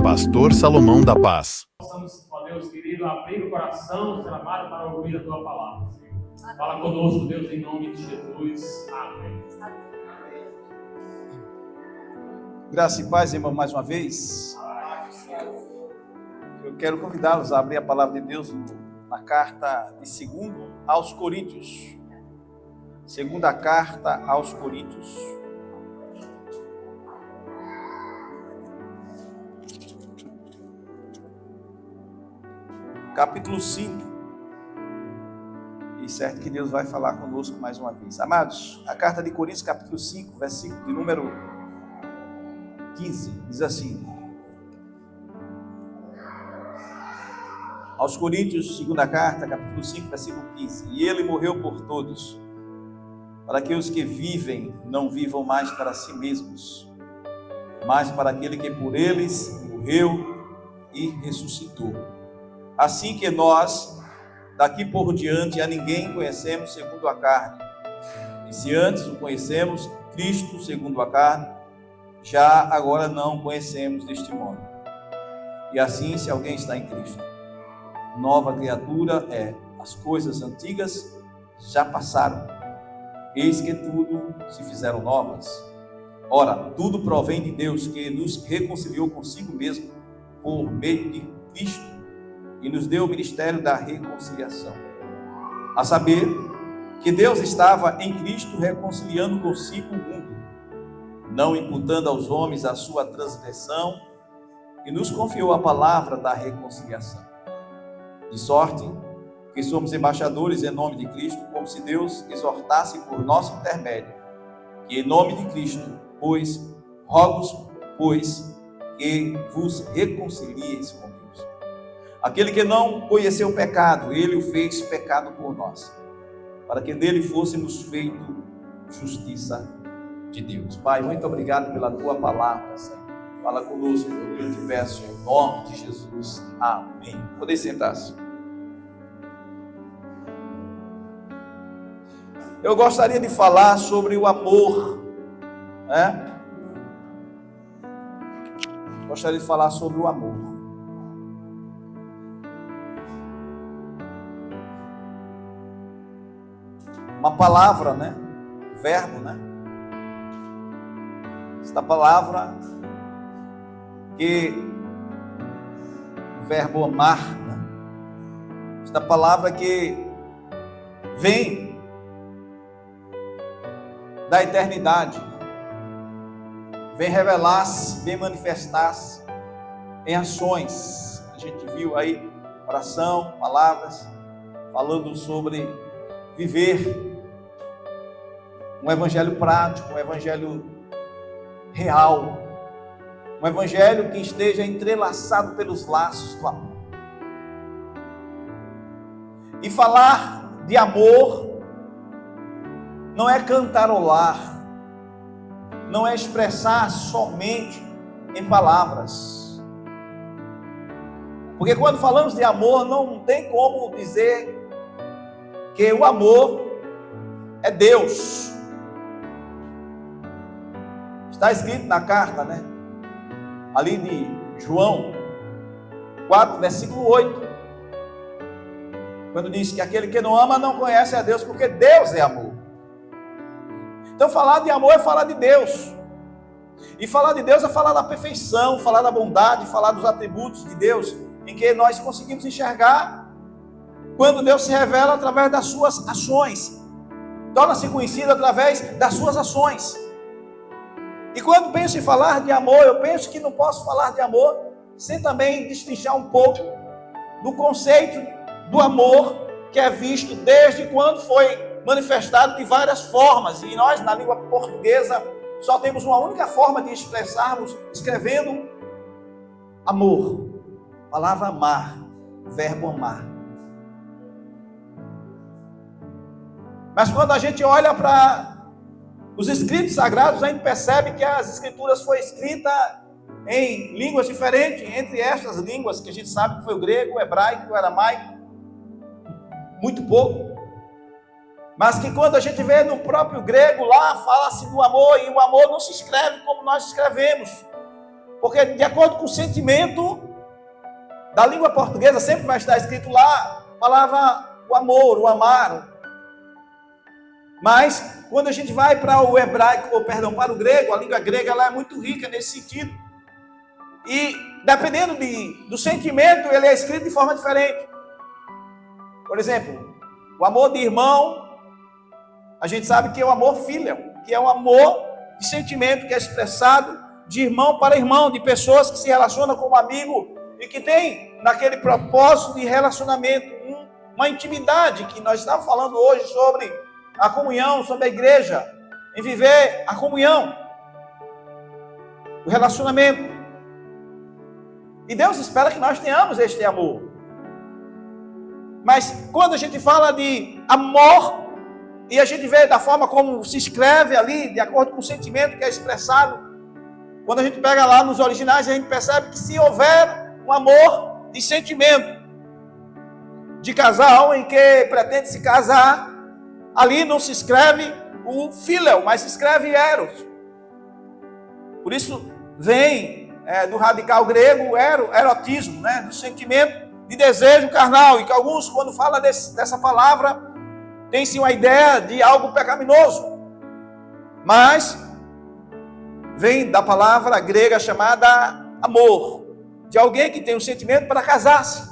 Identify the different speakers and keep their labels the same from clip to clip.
Speaker 1: Pastor Salomão da Paz.
Speaker 2: Possamos, ó Deus querido, abrir o coração, ser amado para ouvir a tua palavra, Senhor. Fala conosco, Deus, em nome de Jesus. Amém.
Speaker 3: Graça e paz, irmão, mais uma vez. Eu quero convidá-los a abrir a palavra de Deus na carta de 2 aos Coríntios. Segunda carta aos Coríntios. Capítulo 5. E certo que Deus vai falar conosco mais uma vez. Amados, a carta de Coríntios, capítulo 5, versículo de número 15, diz assim: aos Coríntios, segunda carta, capítulo 5, versículo 15. E ele morreu por todos, para que os que vivem não vivam mais para si mesmos, mas para aquele que por eles morreu e ressuscitou. Assim que nós, daqui por diante, a ninguém conhecemos segundo a carne. E se antes o conhecemos, Cristo segundo a carne, já agora não conhecemos deste modo. E assim, se alguém está em Cristo, nova criatura é. As coisas antigas já passaram, eis que tudo se fizeram novas. Ora, tudo provém de Deus, que nos reconciliou consigo mesmo por meio de Cristo e nos deu o ministério da reconciliação. A saber, que Deus estava em Cristo reconciliando consigo o mundo, não imputando aos homens a sua transgressão, e nos confiou a palavra da reconciliação. De sorte que somos embaixadores em nome de Cristo, como se Deus exortasse por nosso intermédio, que em nome de Cristo, rogo-vos, pois, que vos reconcilieis com Deus. Aquele que não conheceu o pecado, ele o fez pecado por nós, para que nele fôssemos feito justiça de Deus. Pai, muito obrigado pela tua palavra, Senhor. Fala conosco, eu te peço, em nome de Jesus. Amém. Podem sentar-se. Eu gostaria de falar sobre o amor, né? Gostaria de falar sobre o amor. Uma palavra, né? Verbo, né? Esta palavra que o verbo amar, né? Esta palavra que vem da eternidade, vem revelar-se, vem manifestar-se em ações. A gente viu aí oração, palavras falando sobre viver um evangelho prático, um evangelho real, um evangelho que esteja entrelaçado pelos laços do amor. E falar de amor não é cantarolar, não é expressar somente em palavras. Porque quando falamos de amor, não tem como dizer que o amor é Deus. Está escrito na carta, né? Ali de João 4, versículo 8. Quando diz que aquele que não ama não conhece a Deus, porque Deus é amor. Então falar de amor é falar de Deus. E falar de Deus é falar da perfeição, falar da bondade, falar dos atributos de Deus, em que nós conseguimos enxergar quando Deus se revela através das suas ações. Torna-se conhecido através das suas ações. E quando penso em falar de amor, eu penso que não posso falar de amor sem também destrinchar um pouco do conceito do amor que é visto desde quando foi manifestado de várias formas. E nós, na língua portuguesa, só temos uma única forma de expressarmos, escrevendo amor. A palavra amar, o verbo amar. Mas quando a gente olha para os escritos sagrados, a gente percebe que as escrituras foram escritas em línguas diferentes, entre estas línguas que a gente sabe que foi o grego, o hebraico, o aramaico, muito pouco. Mas que quando a gente vê no próprio grego lá, fala-se do amor, e o amor não se escreve como nós escrevemos. Porque de acordo com o sentimento da língua portuguesa, sempre vai estar escrito lá a palavra o amor, o amar. Mas quando a gente vai para o hebraico, ou perdão, para o grego, a língua grega ela é muito rica nesse sentido. E dependendo do sentimento, ele é escrito de forma diferente. Por exemplo, o amor de irmão, a gente sabe que é o amor filial, que é um amor de sentimento que é expressado de irmão para irmão, de pessoas que se relacionam como amigo e que tem naquele propósito de relacionamento uma intimidade, que nós estamos falando hoje sobre a comunhão, sobre a igreja, em viver a comunhão, o relacionamento. E Deus espera que nós tenhamos este amor. Mas quando a gente fala de amor, e a gente vê da forma como se escreve ali, de acordo com o sentimento que é expressado, quando a gente pega lá nos originais, a gente percebe que se houver um amor de sentimento, de casal em que pretende se casar, ali não se escreve o filial, mas se escreve eros. Por isso vem do radical grego erotismo, né? Do sentimento de desejo carnal, e que alguns, quando falam dessa palavra, tem sim uma ideia de algo pecaminoso, mas vem da palavra grega chamada amor, de alguém que tem um sentimento para casar-se.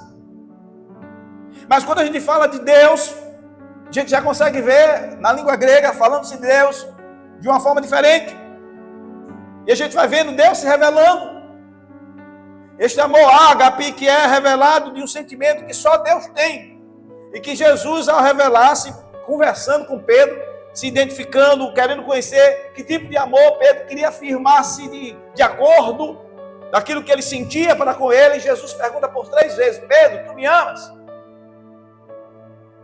Speaker 3: Mas quando a gente fala de Deus, a gente já consegue ver na língua grega, falando-se de Deus de uma forma diferente. E a gente vai vendo Deus se revelando. Este amor ágape que é revelado de um sentimento que só Deus tem. E que Jesus, ao revelar-se, conversando com Pedro, se identificando, querendo conhecer que tipo de amor Pedro queria afirmar-se de acordo daquilo que ele sentia para com ele. E Jesus pergunta por 3 vezes: Pedro, tu me amas?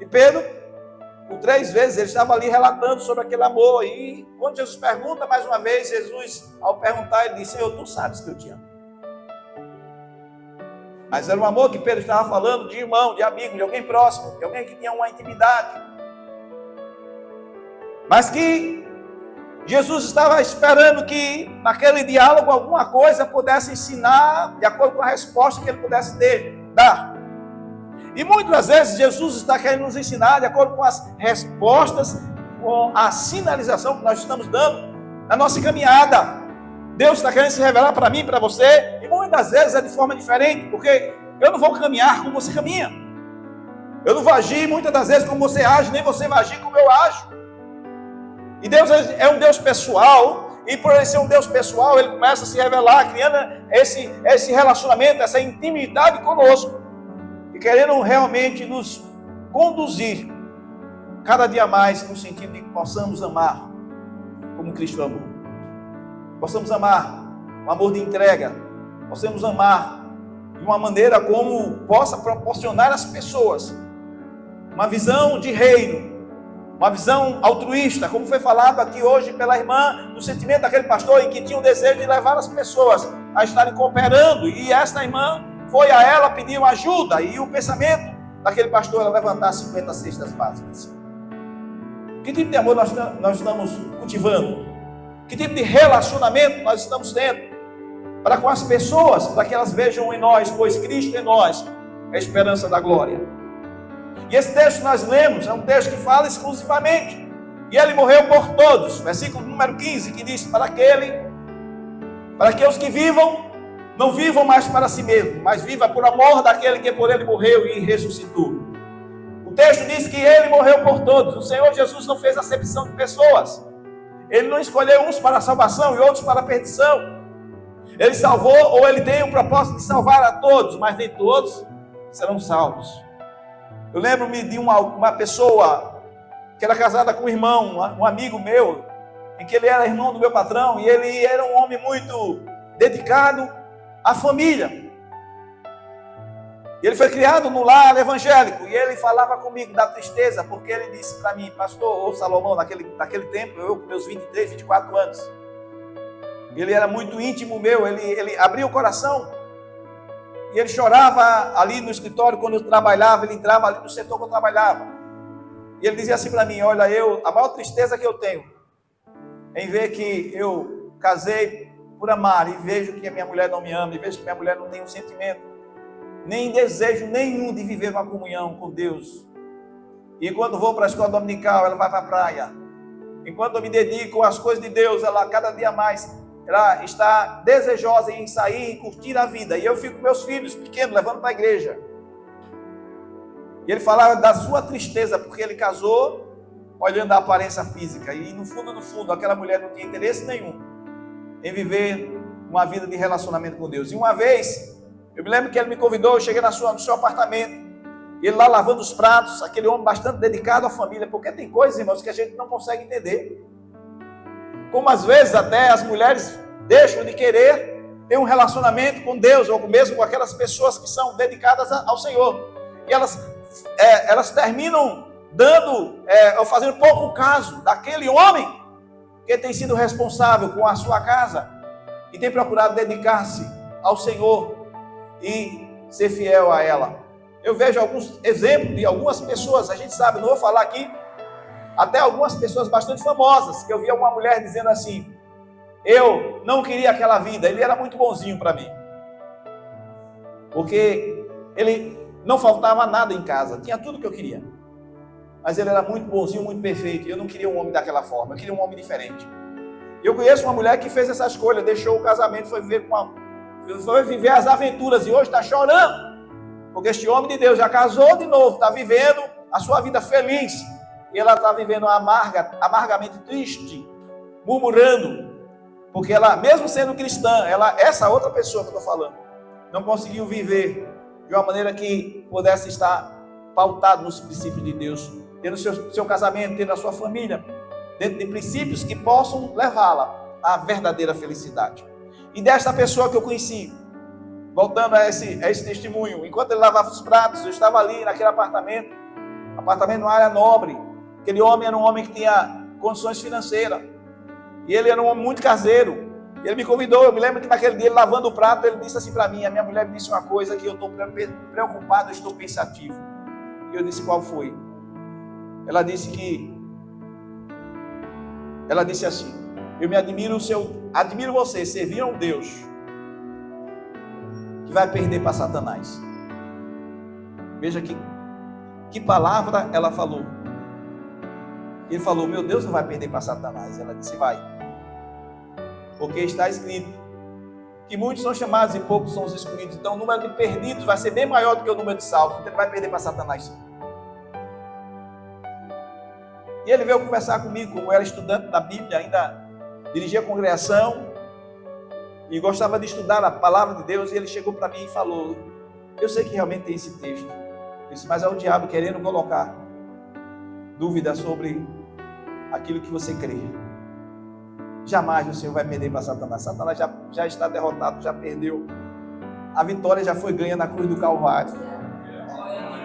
Speaker 3: E Pedro, por 3 vezes, ele estava ali relatando sobre aquele amor. E quando Jesus pergunta mais uma vez, Jesus, ao perguntar, ele disse: Senhor, tu sabes que eu te amo. Mas era um amor que Pedro estava falando de irmão, de amigo, de alguém próximo, de alguém que tinha uma intimidade. Mas que Jesus estava esperando que naquele diálogo alguma coisa pudesse ensinar de acordo com a resposta que ele pudesse dar. E muitas vezes Jesus está querendo nos ensinar de acordo com as respostas, com a sinalização que nós estamos dando na nossa caminhada. Deus está querendo se revelar para mim e para você, e muitas vezes é de forma diferente, porque eu não vou caminhar como você caminha. Eu não vou agir muitas das vezes como você age, nem você vai agir como eu ajo. E Deus é um Deus pessoal, e por ele ser um Deus pessoal, ele começa a se revelar, criando esse relacionamento, essa intimidade conosco, e querendo realmente nos conduzir cada dia mais no sentido de que possamos amar como Cristo amou. Possamos amar um amor de entrega, possamos amar de uma maneira como possa proporcionar às pessoas uma visão de reino, uma visão altruísta, como foi falado aqui hoje pela irmã, no sentimento daquele pastor em que tinha o desejo de levar as pessoas a estarem cooperando, e esta irmã foi a ela pedir uma ajuda, e o pensamento daquele pastor era levantar 50 cestas básicas. Que tipo de amor nós estamos cultivando? Que tipo de relacionamento nós estamos tendo para com as pessoas, para que elas vejam em nós, pois Cristo em nós é a esperança da glória. E esse texto que nós lemos é um texto que fala exclusivamente, e ele morreu por todos, versículo número 15, que diz: para que os que vivam, não vivam mais para si mesmo, mas viva por amor daquele que por ele morreu e ressuscitou. O texto diz que ele morreu por todos. O Senhor Jesus não fez acepção de pessoas. Ele não escolheu uns para a salvação e outros para a perdição. Ele salvou, ou ele tem o propósito de salvar a todos, mas nem todos serão salvos. Eu lembro-me de uma pessoa que era casada com um irmão, um amigo meu, em que ele era irmão do meu patrão, e ele era um homem muito dedicado à família. E ele foi criado no lar evangélico, e ele falava comigo da tristeza, porque ele disse para mim: pastor Salomão, naquele tempo, eu com meus 23, 24 anos, ele era muito íntimo meu, ele abria o coração, e ele chorava ali no escritório quando eu trabalhava, ele entrava ali no setor que eu trabalhava, e ele dizia assim para mim: olha, a maior tristeza que eu tenho em ver que eu casei por amar e vejo que a minha mulher não me ama, e vejo que minha mulher não tem um sentimento, nem desejo nenhum de viver uma comunhão com Deus. E quando vou para a escola dominical, ela vai para a praia. Enquanto eu me dedico às coisas de Deus, ela cada dia mais, ela está desejosa em sair e curtir a vida. E eu fico com meus filhos pequenos, levando para a igreja. E ele falava da sua tristeza, porque ele casou olhando a aparência física. E no fundo, aquela mulher não tinha interesse nenhum em viver uma vida de relacionamento com Deus. E uma vez, eu me lembro que ele me convidou, eu cheguei no seu apartamento, ele lá lavando os pratos, aquele homem bastante dedicado à família, porque tem coisas, irmãos, que a gente não consegue entender. Como às vezes até as mulheres deixam de querer ter um relacionamento com Deus, ou mesmo com aquelas pessoas que são dedicadas ao Senhor. E elas terminam ou fazendo pouco caso daquele homem que tem sido responsável com a sua casa e tem procurado dedicar-se ao Senhor e ser fiel a ela. Eu vejo alguns exemplos de algumas pessoas, a gente sabe, não vou falar aqui, até algumas pessoas bastante famosas, que eu vi uma mulher dizendo assim: eu não queria aquela vida, ele era muito bonzinho para mim, porque ele não faltava nada em casa, tinha tudo que eu queria, mas ele era muito bonzinho, muito perfeito, e eu não queria um homem daquela forma, eu queria um homem diferente. Eu conheço uma mulher que fez essa escolha, deixou o casamento, foi viver as aventuras, e hoje está chorando, porque este homem de Deus já casou de novo, está vivendo a sua vida feliz, e ela está vivendo amargamente triste, murmurando, porque ela, mesmo sendo cristã, essa outra pessoa que eu estou falando, não conseguiu viver de uma maneira que pudesse estar pautado nos princípios de Deus, tendo seu casamento, tendo a sua família, dentro de princípios que possam levá-la à verdadeira felicidade. E desta pessoa que eu conheci, voltando a esse testemunho, enquanto ele lavava os pratos, eu estava ali naquele apartamento numa área nobre. Aquele homem era um homem que tinha condições financeiras, e ele era um homem muito caseiro. Ele me convidou, eu me lembro que naquele dia, ele lavando o prato, ele disse assim para mim, a minha mulher me disse uma coisa que eu estou preocupado, eu estou pensativo. E eu disse: qual foi? Ela disse assim: eu admiro você, servir a um Deus que vai perder para Satanás. Veja que palavra ela falou. Ele falou: meu Deus não vai perder para Satanás. Ela disse: vai, porque está escrito que muitos são chamados e poucos são os escolhidos. Então o número de perdidos vai ser bem maior do que o número de salvos. Então ele vai perder para Satanás, sim. E ele veio conversar comigo, como eu era estudante da Bíblia, ainda dirigia a congregação e gostava de estudar a palavra de Deus. E ele chegou para mim e falou: eu sei que realmente tem esse texto, mas é o diabo querendo colocar dúvida sobre aquilo que você crê. Jamais o Senhor vai perder para Satanás. Satanás já está derrotado, já perdeu. A vitória já foi ganha na cruz do Calvário,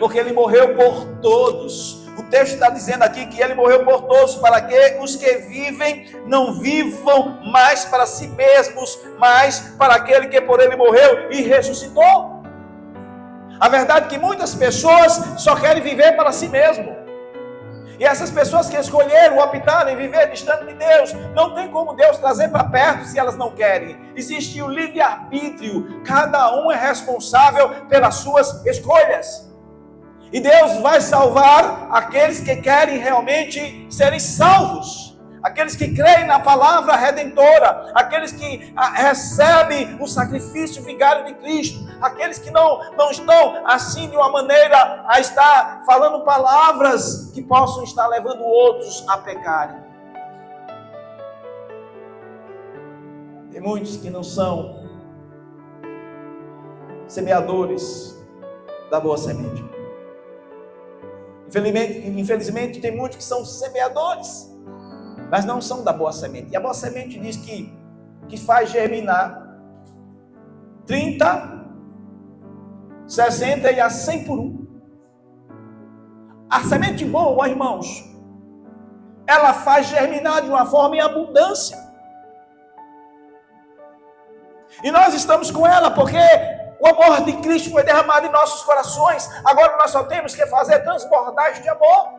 Speaker 3: porque ele morreu por todos. O texto está dizendo aqui que ele morreu por todos, para que os que vivem não vivam mais para si mesmos, mas para aquele que por ele morreu e ressuscitou. A verdade é que muitas pessoas só querem viver para si mesmo. E essas pessoas que escolheram, optaram em viver distante de Deus, não tem como Deus trazer para perto se elas não querem. Existe o livre-arbítrio, cada um é responsável pelas suas escolhas. E Deus vai salvar aqueles que querem realmente serem salvos, aqueles que creem na palavra redentora, aqueles que recebem o sacrifício vigário de Cristo, aqueles que não estão assim de uma maneira a estar falando palavras que possam estar levando outros a pecarem. Tem muitos que não são semeadores da boa semente. Infelizmente, tem muitos que são semeadores, mas não são da boa semente. E a boa semente diz que faz germinar 30, 60 e a 100 por um. A semente boa, irmãos, ela faz germinar de uma forma em abundância. E nós estamos com ela porque o amor de Cristo foi derramado em nossos corações. Agora nós só temos que fazer transbordar este amor.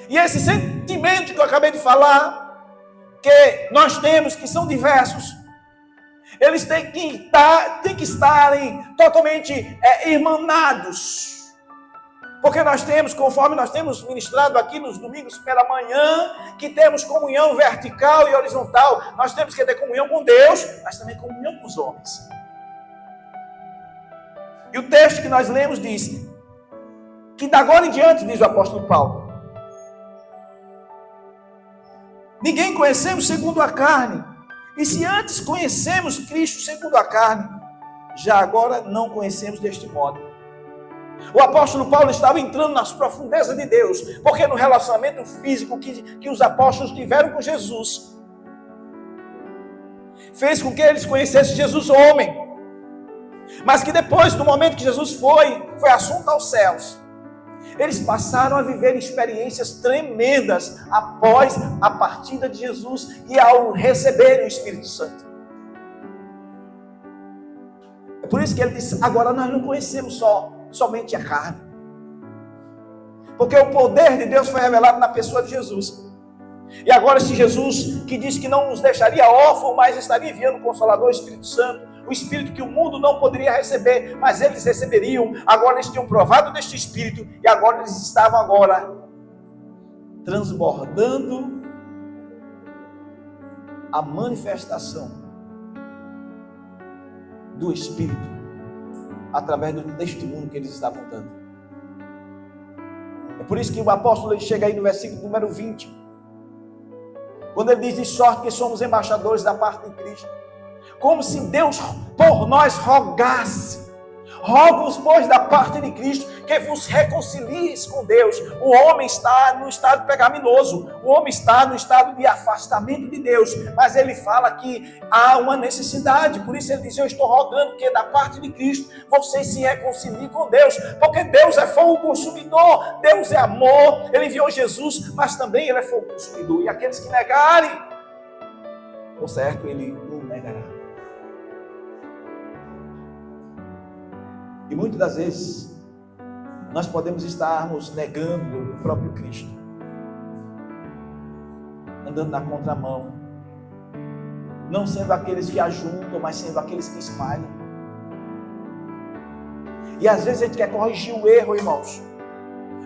Speaker 3: E esse sentimento que eu acabei de falar, que nós temos, que são diversos, eles têm que estarem totalmente irmanados. Porque nós temos, conforme nós temos ministrado aqui nos domingos pela manhã, que temos comunhão vertical e horizontal. Nós temos que ter comunhão com Deus, mas também comunhão com os homens. E o texto que nós lemos diz que da agora em diante, diz o apóstolo Paulo, ninguém conhecemos segundo a carne. E se antes conhecemos Cristo segundo a carne, já agora não conhecemos deste modo. O apóstolo Paulo estava entrando nas profundezas de Deus, porque no relacionamento físico que os apóstolos tiveram com Jesus, fez com que eles conhecessem Jesus homem, mas que depois, no momento que Jesus foi assunto aos céus, eles passaram a viver experiências tremendas após a partida de Jesus e ao receberem o Espírito Santo. É por isso que ele disse, agora nós não conhecemos somente a carne. Porque o poder de Deus foi revelado na pessoa de Jesus. E agora esse Jesus que disse que não nos deixaria órfãos, mas estaria enviando o Consolador, o Espírito Santo, o Espírito que o mundo não poderia receber, mas eles receberiam. Agora eles tinham provado deste Espírito e agora eles estavam transbordando a manifestação do Espírito através do testemunho que eles estavam dando. É por isso que o apóstolo ele chega aí no versículo número 20, quando ele diz, de sorte que somos embaixadores da parte de Cristo, como se Deus por nós rogasse. Rogo-vos, pois, da parte de Cristo, que vos reconcilieis com Deus. O homem está no estado pecaminoso, o homem está no estado de afastamento de Deus, mas ele fala que há uma necessidade, por isso ele diz, eu estou rogando que da parte de Cristo, vocês se reconciliem com Deus, porque Deus é fogo consumidor, Deus é amor, ele enviou Jesus, mas também ele é fogo consumidor, e aqueles que negarem, por certo, ele não negará. E muitas das vezes, nós podemos estarmos negando o próprio Cristo, andando na contramão, não sendo aqueles que ajuntam, mas sendo aqueles que espalham. E às vezes a gente quer corrigir o erro, irmãos,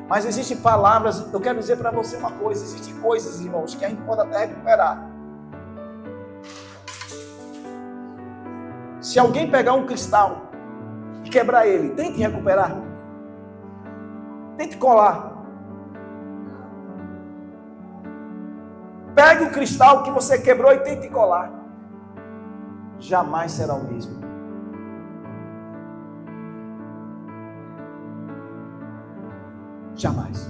Speaker 3: mas existem palavras, eu quero dizer para você uma coisa, existem coisas, irmãos, que a gente pode até recuperar. Se alguém pegar um cristal e quebrar ele, tente recuperar, tente colar. Pegue o cristal que você quebrou e tente colar, jamais será o mesmo. Jamais.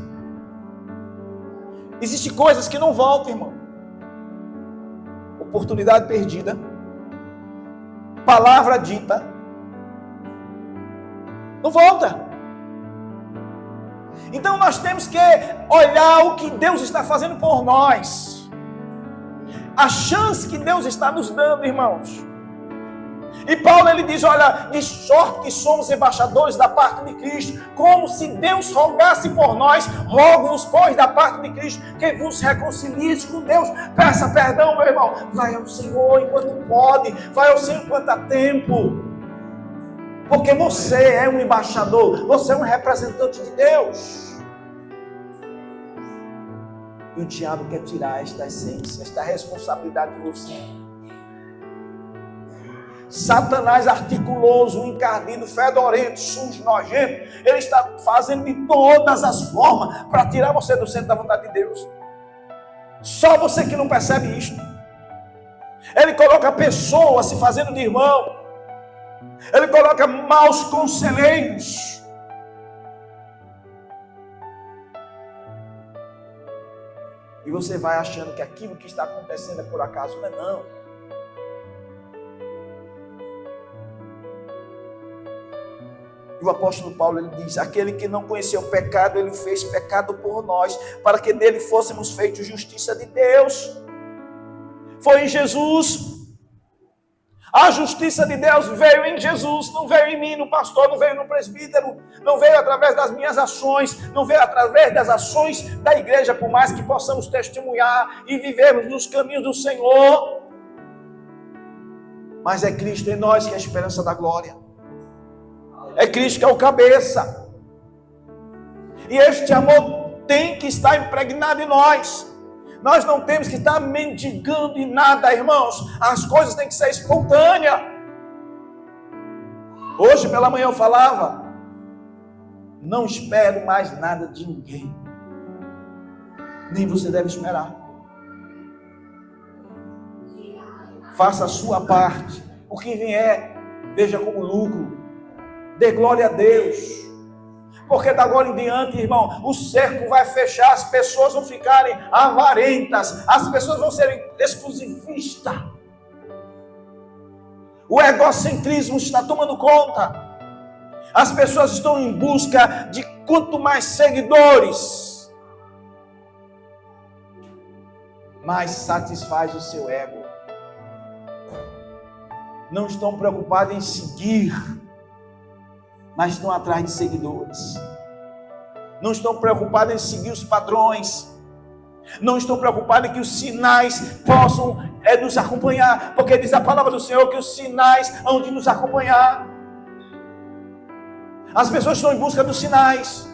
Speaker 3: Existem coisas que não voltam, irmão. Oportunidade perdida, palavra dita, não volta. Então nós temos que olhar o que Deus está fazendo por nós, a chance que Deus está nos dando, irmãos. E Paulo ele diz, olha, de sorte que somos embaixadores da parte de Cristo, como se Deus rogasse por nós, rogo-vos, pois, da parte de Cristo, que vos reconcilieis com Deus. Peça perdão, meu irmão, vai ao Senhor enquanto pode, vai ao Senhor enquanto há tempo. Porque você é um embaixador, você é um representante de Deus. E o diabo quer tirar esta essência, esta responsabilidade de você. Satanás articuloso, encardido, fedorento, sujo, nojento, ele está fazendo de todas as formas para tirar você do centro da vontade de Deus. Só você que não percebe isto. Ele coloca pessoas se fazendo de irmão. Ele coloca maus conselheiros. E você vai achando que aquilo que está acontecendo é por acaso. Não é não. E o apóstolo Paulo ele diz, aquele que não conheceu o pecado, ele fez pecado por nós, para que nele fôssemos feitos justiça de Deus. Foi em Jesus. A justiça de Deus veio em Jesus, não veio em mim, no pastor, não veio no presbítero, não veio através das minhas ações, não veio através das ações da igreja, por mais que possamos testemunhar e vivermos nos caminhos do Senhor. Mas é Cristo em nós que é a esperança da glória. É Cristo que é o cabeça. E este amor tem que estar impregnado em nós. Nós não temos que estar mendigando em nada, irmãos. As coisas têm que ser espontâneas. Hoje pela manhã eu falava: não espero mais nada de ninguém. Nem você deve esperar. Faça a sua parte. O que vier, veja como lucro. Dê glória a Deus. Porque da agora em diante, irmão, o cerco vai fechar, as pessoas vão ficarem avarentas, as pessoas vão serem exclusivistas. O egocentrismo está tomando conta. As pessoas estão em busca de quanto mais seguidores, mais satisfaz o seu ego. Não estão preocupados em seguir, mas estão atrás de seguidores. Não estão preocupados em seguir os padrões. Não estão preocupados em que os sinais possam nos acompanhar. Porque diz a palavra do Senhor que os sinais hão de nos acompanhar. As pessoas estão em busca dos sinais.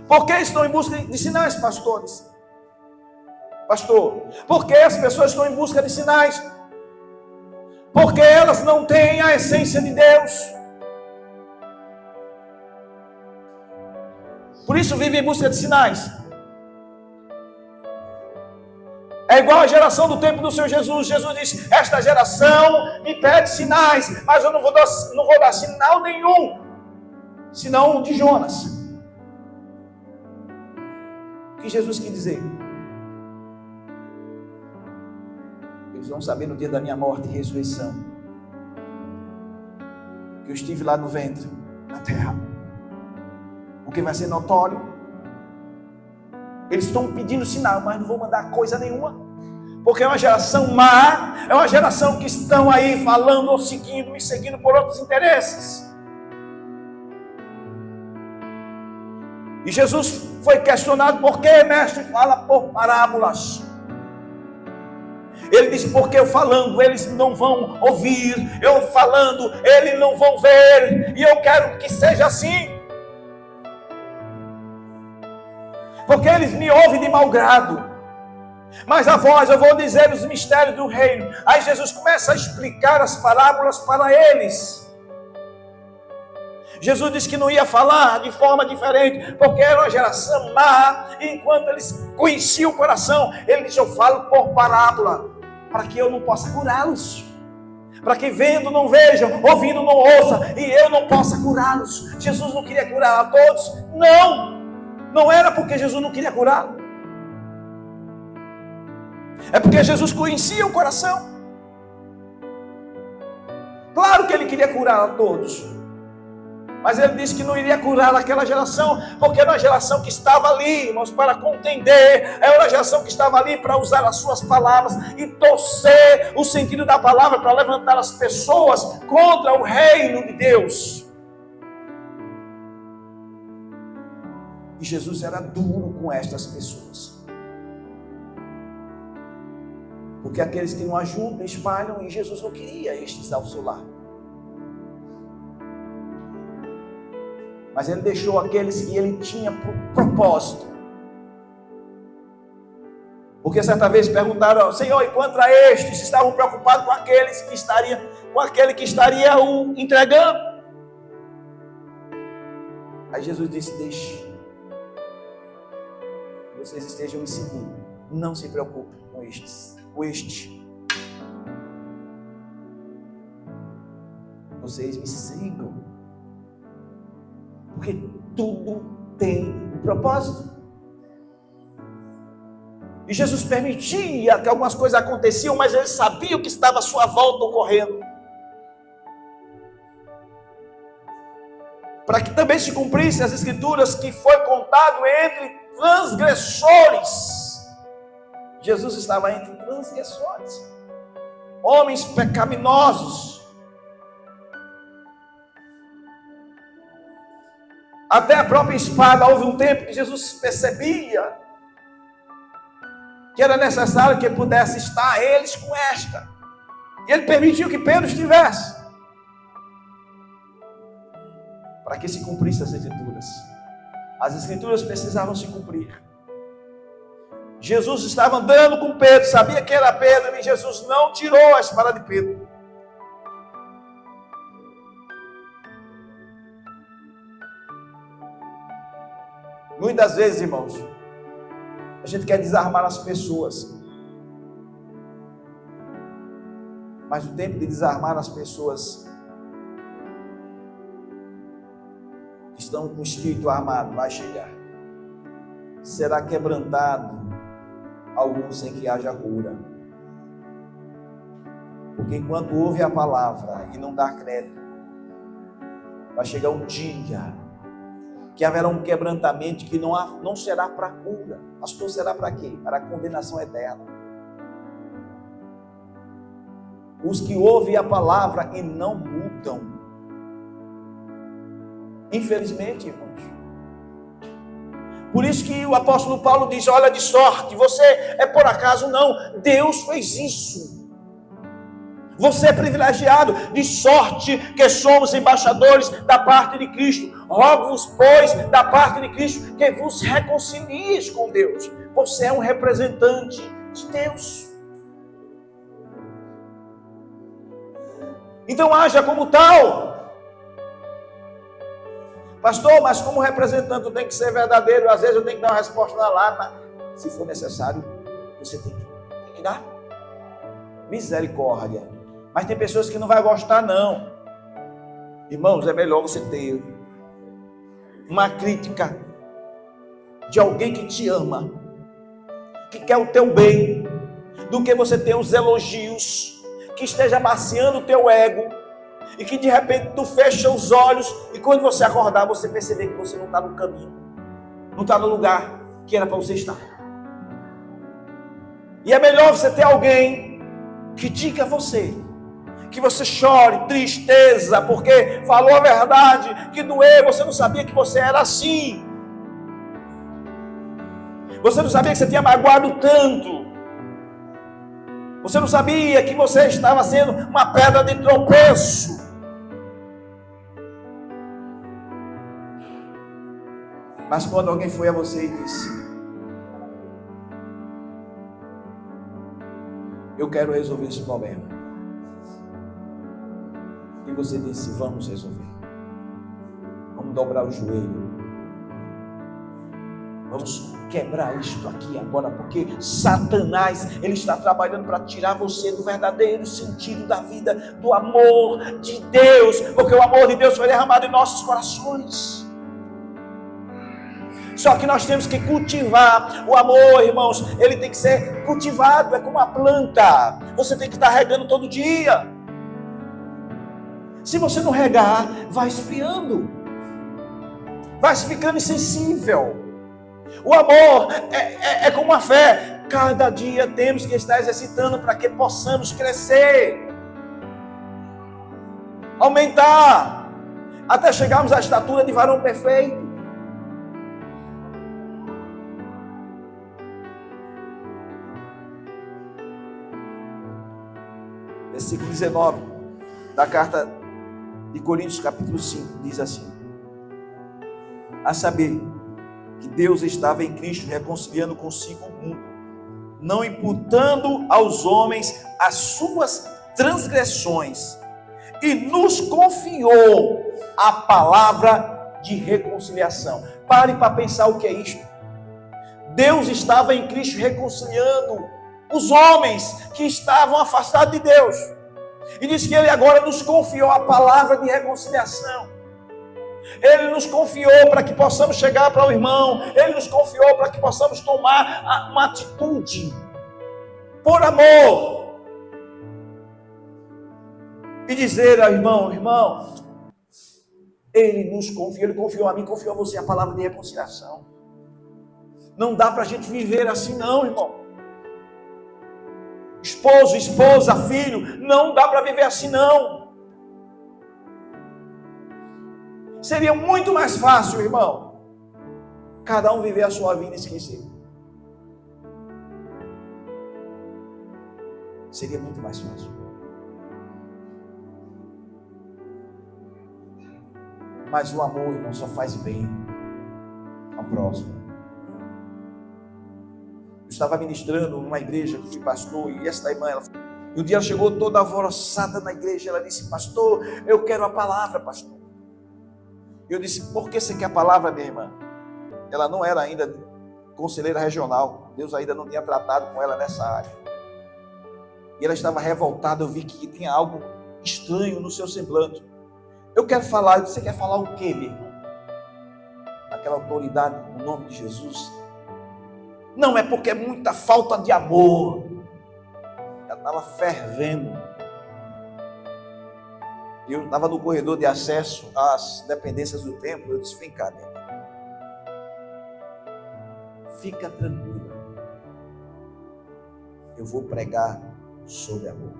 Speaker 3: Por que estão em busca de sinais, pastores? Pastor, por que as pessoas estão em busca de sinais? Porque elas não têm a essência de Deus. Por isso vivem em busca de sinais. É igual a geração do tempo do Senhor Jesus. Jesus disse: esta geração me pede sinais, mas eu não vou dar sinal nenhum, senão de Jonas. O que Jesus quis dizer? Eles vão saber no dia da minha morte e ressurreição que eu estive lá no ventre, na terra. Porque vai ser notório. Eles estão pedindo sinal, mas não vão mandar coisa nenhuma. Porque é uma geração má, é uma geração que estão aí falando ou seguindo, me seguindo por outros interesses. E Jesus foi questionado: por que, mestre, fala por parábolas? Ele disse: porque eu falando, eles não vão ouvir, eu falando, eles não vão ver, e eu quero que seja assim, porque eles me ouvem de mau grado, mas a voz, eu vou dizer os mistérios do reino. Aí Jesus começa a explicar as parábolas para eles. Jesus disse que não ia falar de forma diferente, porque era uma geração má, e enquanto eles conheciam o coração, ele disse: eu falo por parábola, para que eu não possa curá-los, para que vendo não vejam, ouvindo não ouçam, e eu não possa curá-los. Jesus não queria curar a todos? Não era porque Jesus não queria curar, é porque Jesus conhecia o coração. Claro que ele queria curar a todos, mas ele disse que não iria curar aquela geração, porque era uma geração que estava ali, irmãos, para contender, era uma geração que estava ali para usar as suas palavras e torcer o sentido da palavra para levantar as pessoas contra o reino de Deus. E Jesus era duro com estas pessoas, porque aqueles que não ajudam, espalham, e Jesus não queria estes ao seu lado. Mas ele deixou aqueles que ele tinha por propósito. Porque certa vez perguntaram: Senhor, e contra estes? Estavam preocupados com aquele que estaria o entregando. Aí Jesus disse: deixe que vocês estejam me seguindo. Não se preocupem com este. Vocês me sigam. Porque tudo tem um propósito. E Jesus permitia que algumas coisas aconteciam, mas ele sabia o que estava à sua volta ocorrendo, para que também se cumprissem as escrituras, que foi contado entre transgressores. Jesus estava entre transgressores. homens pecaminosos. Até a própria espada, houve um tempo que Jesus percebia que era necessário que pudesse estar eles com esta. E ele permitiu que Pedro estivesse, para que se cumprisse as Escrituras. As Escrituras precisavam se cumprir. Jesus estava andando com Pedro, sabia que era Pedro, e Jesus não tirou a espada de Pedro. Muitas vezes, irmãos, a gente quer desarmar as pessoas, mas o tempo de desarmar as pessoas que estão com o espírito armado vai chegar. Será quebrantado alguns sem que haja cura. Porque enquanto ouve a palavra e não dá crédito, vai chegar um dia que haverá um quebrantamento que não será para cura. Pastor, será para quê? Para a condenação eterna. Os que ouvem a palavra e não mudam. Infelizmente, irmãos. Por isso que o apóstolo Paulo diz, olha, de sorte, você é por acaso? Não, Deus fez isso. Você é privilegiado, de sorte que somos embaixadores da parte de Cristo. Rogo-vos, pois, da parte de Cristo, que vos reconcilieis com Deus. Você é um representante de Deus. Então haja como tal. Pastor, mas como representante eu tenho que ser verdadeiro. Às vezes eu tenho que dar uma resposta na lata. Se for necessário, você tem que dar. Misericórdia. Mas tem pessoas que não vão gostar, não. Irmãos, é melhor você ter uma crítica de alguém que te ama, que quer o teu bem, do que você ter os elogios que esteja amaciando o teu ego e que de repente tu fecha os olhos e quando você acordar você perceber que você não está no caminho, não está no lugar que era para você estar. E é melhor você ter alguém que diga a você, que você chore, tristeza, porque falou a verdade, que doeu, você não sabia que você era assim. Você não sabia que você tinha magoado tanto. Você não sabia que você estava sendo uma pedra de tropeço. Mas quando alguém foi a você e disse, eu quero resolver esse problema. E você disse, vamos resolver. Vamos dobrar o joelho. Vamos quebrar isto aqui agora, porque Satanás, ele está trabalhando para tirar você do verdadeiro sentido da vida, do amor de Deus, porque o amor de Deus foi derramado em nossos corações. Só que nós temos que cultivar o amor, irmãos. Ele tem que ser cultivado, é como a planta. Você tem que estar regando todo dia. Se você não regar, vai esfriando, vai se ficando insensível. O amor é como a fé. Cada dia temos que estar exercitando para que possamos crescer, aumentar, até chegarmos à estatura de varão perfeito. Versículo 19 da carta de Coríntios, capítulo 5, diz assim: a saber, que Deus estava em Cristo reconciliando consigo o mundo, não imputando aos homens as suas transgressões, e nos confiou a palavra de reconciliação. Pare para pensar o que é isto. Deus estava em Cristo reconciliando os homens que estavam afastados de Deus. E diz que Ele agora nos confiou a palavra de reconciliação. Ele nos confiou para que possamos chegar para o irmão. Ele nos confiou para que possamos tomar uma atitude por amor. E dizer ao irmão, irmão, Ele nos confiou, Ele confiou a mim, confiou a você a palavra de reconciliação. Não dá para a gente viver assim não, irmão. esposo, esposa, filho. Não dá para viver assim, não. Seria muito mais fácil, irmão, cada um viver a sua vida e esquecer. Seria muito mais fácil. Mas o amor, irmão, só faz bem ao próximo. Eu estava ministrando numa igreja que fui pastor, e essa irmã, e um dia ela chegou toda alvoroçada na igreja. Ela disse: pastor, eu quero a palavra, pastor. Eu disse: por que você quer a palavra, minha irmã? Ela não era ainda conselheira regional, Deus ainda não tinha tratado com ela nessa área. E ela estava revoltada. Eu vi que tinha algo estranho no seu semblante. Eu quero falar. Você quer falar o quê, meu irmão? Aquela autoridade no nome de Jesus. Não, é porque é muita falta de amor. Ela estava fervendo. Eu estava no corredor de acesso às dependências do templo. Eu disse: vem cá, meu irmão. Fica tranquila. Eu vou pregar sobre amor.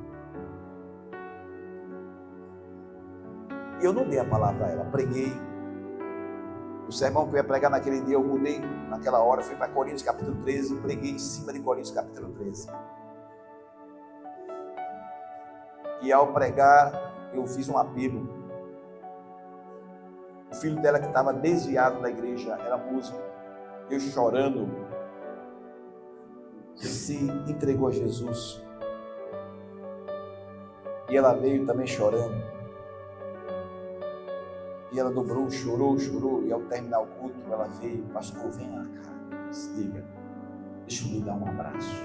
Speaker 3: E eu não dei a palavra a ela, preguei. O sermão que eu ia pregar naquele dia, eu mudei naquela hora, fui para Coríntios capítulo 13, preguei em cima de Coríntios capítulo 13. E ao pregar, eu fiz um apelo. O filho dela, que estava desviado da igreja, era músico, eu chorando, se entregou a Jesus. E ela veio também chorando. E ela dobrou, chorou. E ao terminar o culto, ela veio: pastor, venha cá, se diga, deixa eu lhe dar um abraço.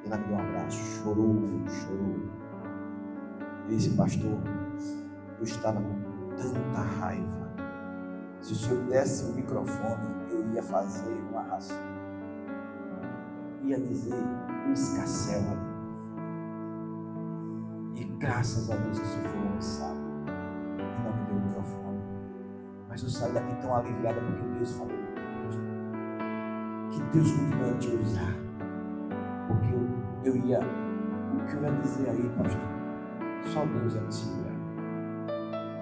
Speaker 3: Ela me deu um abraço, chorou. E disse: pastor, eu estava com tanta raiva. Se o senhor me desse o microfone, eu ia fazer uma ração. Ia dizer um escarcéu ali. E graças a Deus que o senhor foi lançado e não me deu o microfone. Mas eu saí daqui tão aliviada porque Deus falou comigo. Que Deus continue a te usar. Porque o que eu ia dizer aí, pastor, só Deus ia me segurar.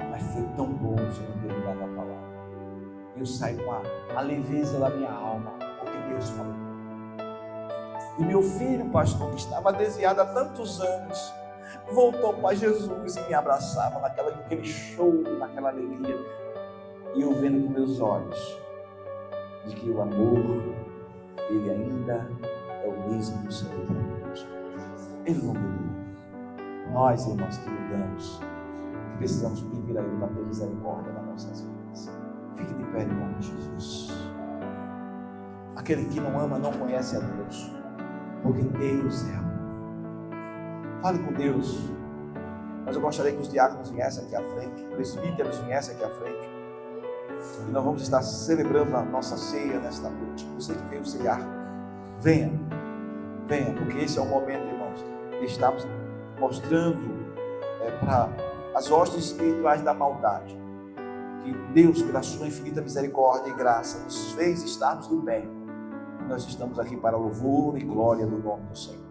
Speaker 3: Mas foi tão bom o senhor ter me dado a palavra. Eu saí com a leveza da minha alma, porque Deus falou. E meu filho, pastor, que estava desviado há tantos anos, voltou para Jesus e me abraçava naquele choro, naquela alegria. E eu vendo com meus olhos de que o amor, ele ainda é o mesmo do Senhor conosco. Ele não mudou. Nós, irmãos, que mudamos, que precisamos pedir a Ele para ter misericórdia nas nossas vidas. Fique de pé em nome de Jesus. Aquele que não ama não conhece a Deus, porque Deus é amor. Fale com Deus. Mas eu gostaria que os diáconos viessem aqui à frente, os presbíteros viessem aqui à frente. E nós vamos estar celebrando a nossa ceia nesta noite. Você que veio ceiar, venha, porque esse é o momento, irmãos, que estamos mostrando para as hostes espirituais da maldade que Deus, pela sua infinita misericórdia e graça, nos fez estarmos do bem. Nós estamos aqui para louvor e glória do nome do Senhor.